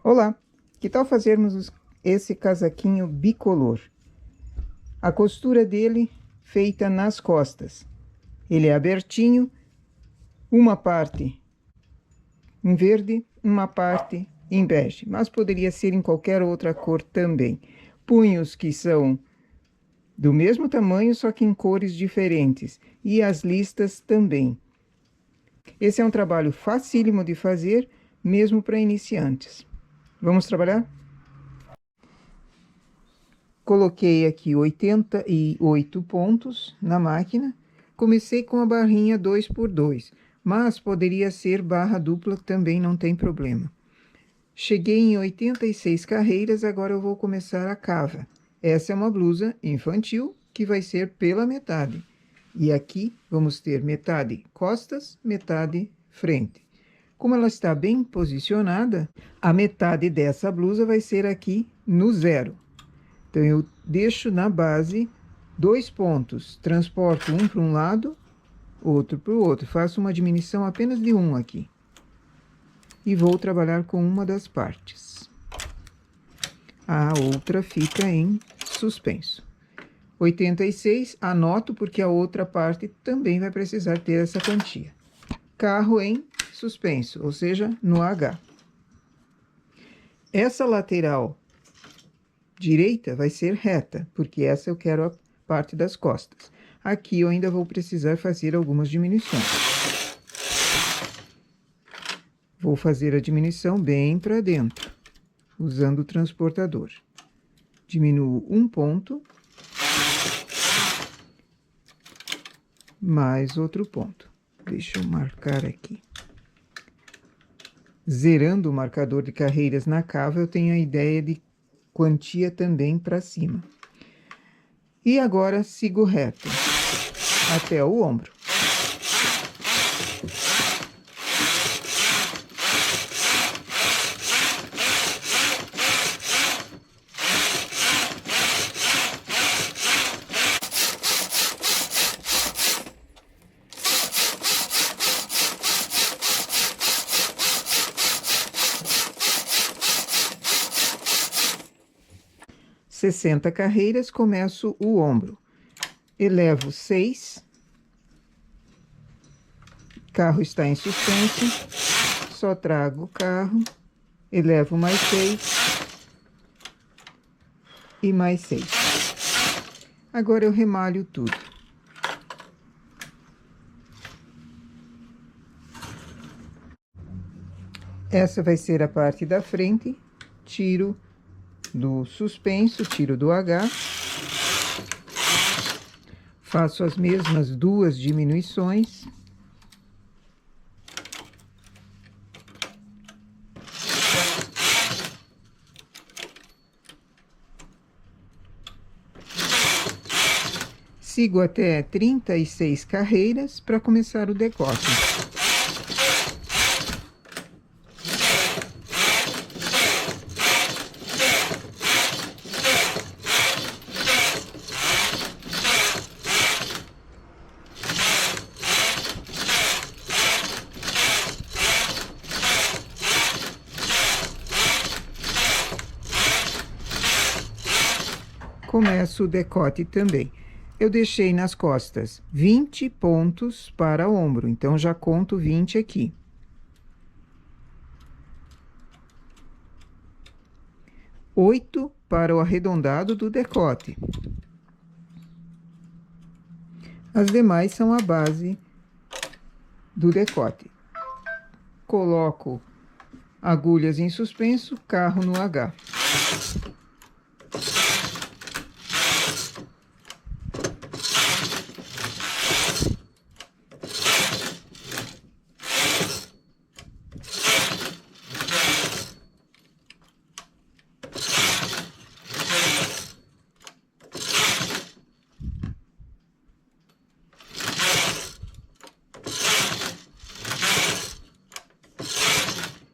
Olá, que tal fazermos esse casaquinho bicolor? A costura dele feita nas costas. Ele é abertinho, uma parte em verde, uma parte em bege, mas poderia ser em qualquer outra cor também. Punhos que são do mesmo tamanho, só que em cores diferentes, e as listas também. Esse é um trabalho facílimo de fazer, mesmo para iniciantes. Vamos trabalhar? Coloquei aqui 88 pontos na máquina. Comecei com a barrinha 2x2, mas poderia ser barra dupla, também não tem problema. Cheguei em 86 carreiras, agora eu vou começar a cava. Essa é uma blusa infantil que vai ser pela metade. E aqui vamos ter metade costas, metade frente. Como ela está bem posicionada, a metade dessa blusa vai ser aqui no zero. Então, eu deixo na base 2 pontos, transporto um para um lado, outro para o outro. Faço uma diminuição apenas de 1 aqui. E vou trabalhar com uma das partes. A outra fica em suspenso. 86, anoto porque a outra parte também vai precisar ter essa quantia. Carro em suspenso, ou seja, no H. Essa lateral direita vai ser reta, porque essa eu quero a parte das costas. Aqui eu ainda vou precisar fazer algumas diminuições. Vou fazer a diminuição bem para dentro, usando o transportador. Diminuo um ponto, mais outro ponto. Deixa eu marcar aqui. Zerando o marcador de carreiras na cava, eu tenho a ideia de quantia também para cima. E agora sigo reto até o ombro. Sessenta carreiras, começo o ombro. Elevo 6. Carro está em suspenso. Só trago o carro. Elevo mais 6. E mais 6. Agora eu remalho tudo. Essa vai ser a parte da frente. Tiro do suspenso, tiro do H, faço as mesmas 2 diminuições, sigo até 36 carreiras para começar o decote. Começo o decote também. Eu deixei nas costas 20 pontos para o ombro, então já conto 20 aqui. 8 para o arredondado do decote. As demais são a base do decote. Coloco agulhas em suspenso, carro no H.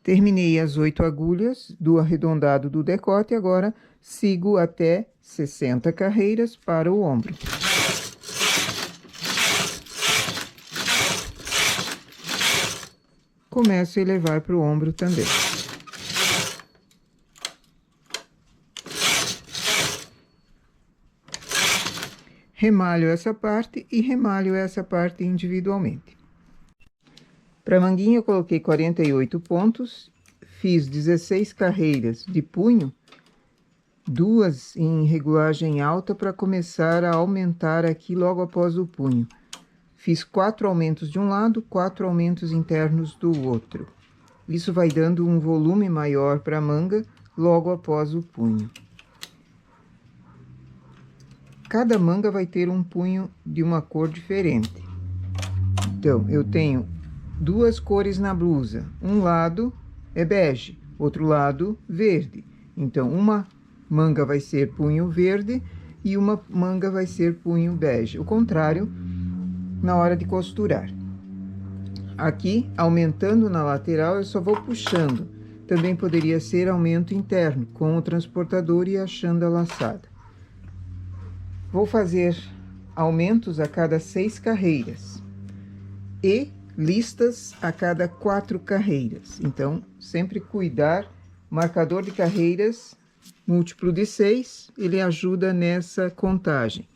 Terminei as 8 agulhas do arredondado do decote, agora sigo até 60 carreiras para o ombro. Começo a elevar para o ombro também. remalho essa parte e remalho essa parte individualmente. Para a manguinha eu coloquei 48 pontos, fiz 16 carreiras de punho, duas em regulagem alta para começar a aumentar aqui logo após o punho. Fiz 4 aumentos de um lado, 4 aumentos internos do outro. Isso vai dando um volume maior para a manga logo após o punho. Cada manga vai ter um punho de uma cor diferente. Então, eu tenho duas cores na blusa. Um lado é bege, outro lado verde. Então, uma manga vai ser punho verde e uma manga vai ser punho bege. O contrário, na hora de costurar. Aqui, aumentando na lateral, eu só vou puxando. Também poderia ser aumento interno, com o transportador e a chanda laçada. Vou fazer aumentos a cada 6 carreiras. E listas a cada 4 carreiras. Então, sempre cuidar, marcador de carreiras, múltiplo de 6, ele ajuda nessa contagem.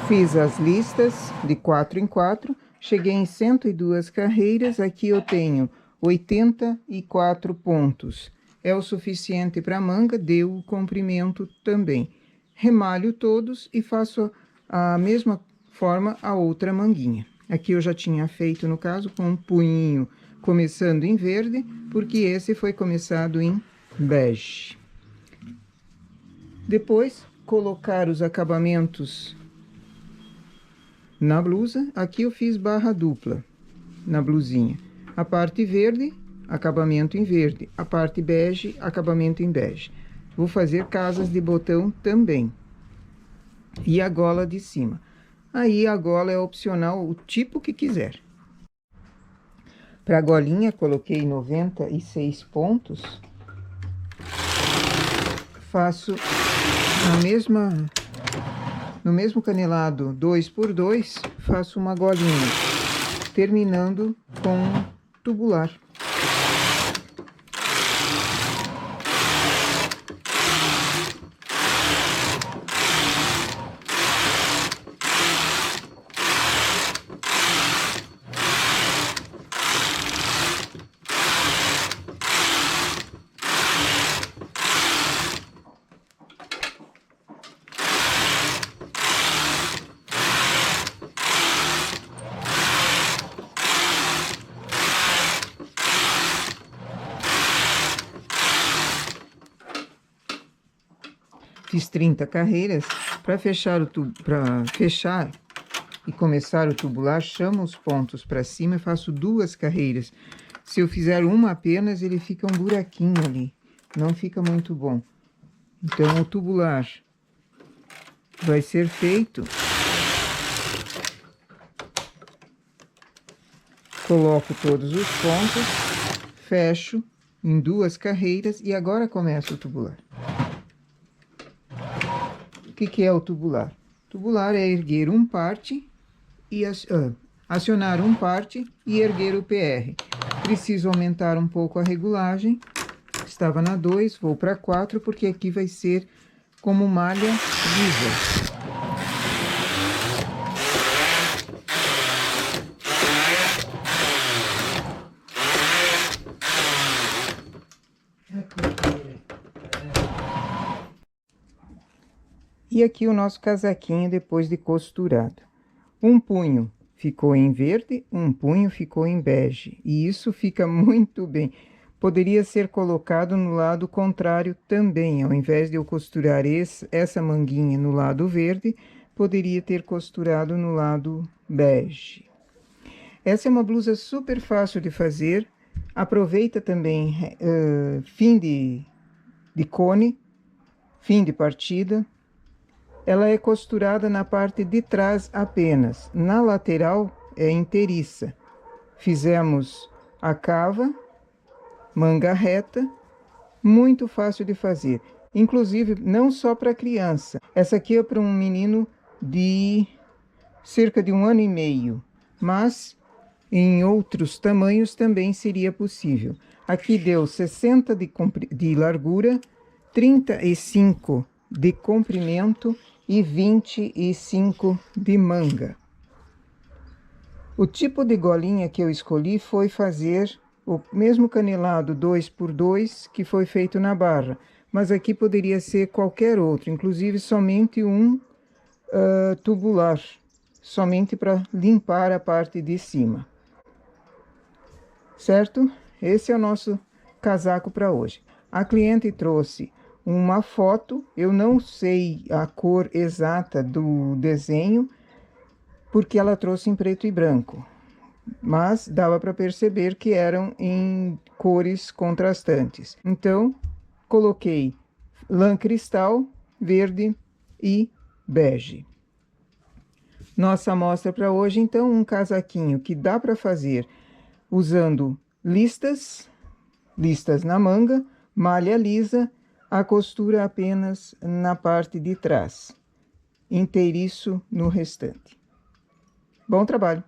Fiz as listas de 4 em 4, cheguei em 102 carreiras, aqui eu tenho 84 pontos. É o suficiente para a manga, deu o comprimento também. Remalho todos e faço a mesma forma a outra manguinha. Aqui eu já tinha feito, no caso, com um punhinho começando em verde, porque esse foi começado em bege. Depois, colocar os acabamentos na blusa. Aqui eu fiz barra dupla na blusinha. A parte verde, acabamento em verde. A parte bege, acabamento em bege. Vou fazer casas de botão também. E a gola de cima. Aí a gola é opcional, o tipo que quiser. Para a golinha, coloquei 96 pontos. Faço no mesmo canelado 2 por 2, faço uma golinha, terminando com tubular. Fiz 30 carreiras. Para fechar e começar o tubular, chamo os pontos para cima e faço 2 carreiras. Se eu fizer uma apenas, ele fica um buraquinho ali, não fica muito bom. Então, o tubular vai ser feito. Coloco todos os pontos, fecho em 2 carreiras e agora começa o tubular. O que é o tubular? Tubular é erguer um parte e acionar um parte e erguer o PR. Preciso aumentar um pouco a regulagem. Estava na 2, vou para 4, porque aqui vai ser como malha lisa. E aqui o nosso casaquinho depois de costurado. Um punho ficou em verde, um punho ficou em bege. E isso fica muito bem. Poderia ser colocado no lado contrário também. Ao invés de eu costurar essa manguinha no lado verde, poderia ter costurado no lado bege. Essa é uma blusa super fácil de fazer. Aproveita também fim de cone, fim de partida. Ela é costurada na parte de trás apenas. Na lateral é inteiriça. Fizemos a cava, manga reta, muito fácil de fazer. Inclusive, não só para criança. Essa aqui é para um menino de cerca de 1 ano e meio. Mas em outros tamanhos também seria possível. Aqui deu 60 de largura, 35 de comprimento e 25 de manga. O tipo de golinha que eu escolhi foi fazer o mesmo canelado 2x2 que foi feito na barra, mas aqui poderia ser qualquer outro, inclusive somente um tubular, somente para limpar a parte de cima. Certo? Esse é o nosso casaco para hoje. A cliente trouxe uma foto, eu não sei a cor exata do desenho, porque ela trouxe em preto e branco, mas dava para perceber que eram em cores contrastantes. Então, coloquei lã cristal, verde e bege. Nossa amostra para hoje, então, um casaquinho que dá para fazer usando listas na manga, malha lisa, a costura apenas na parte de trás, inteiriço no restante. Bom trabalho!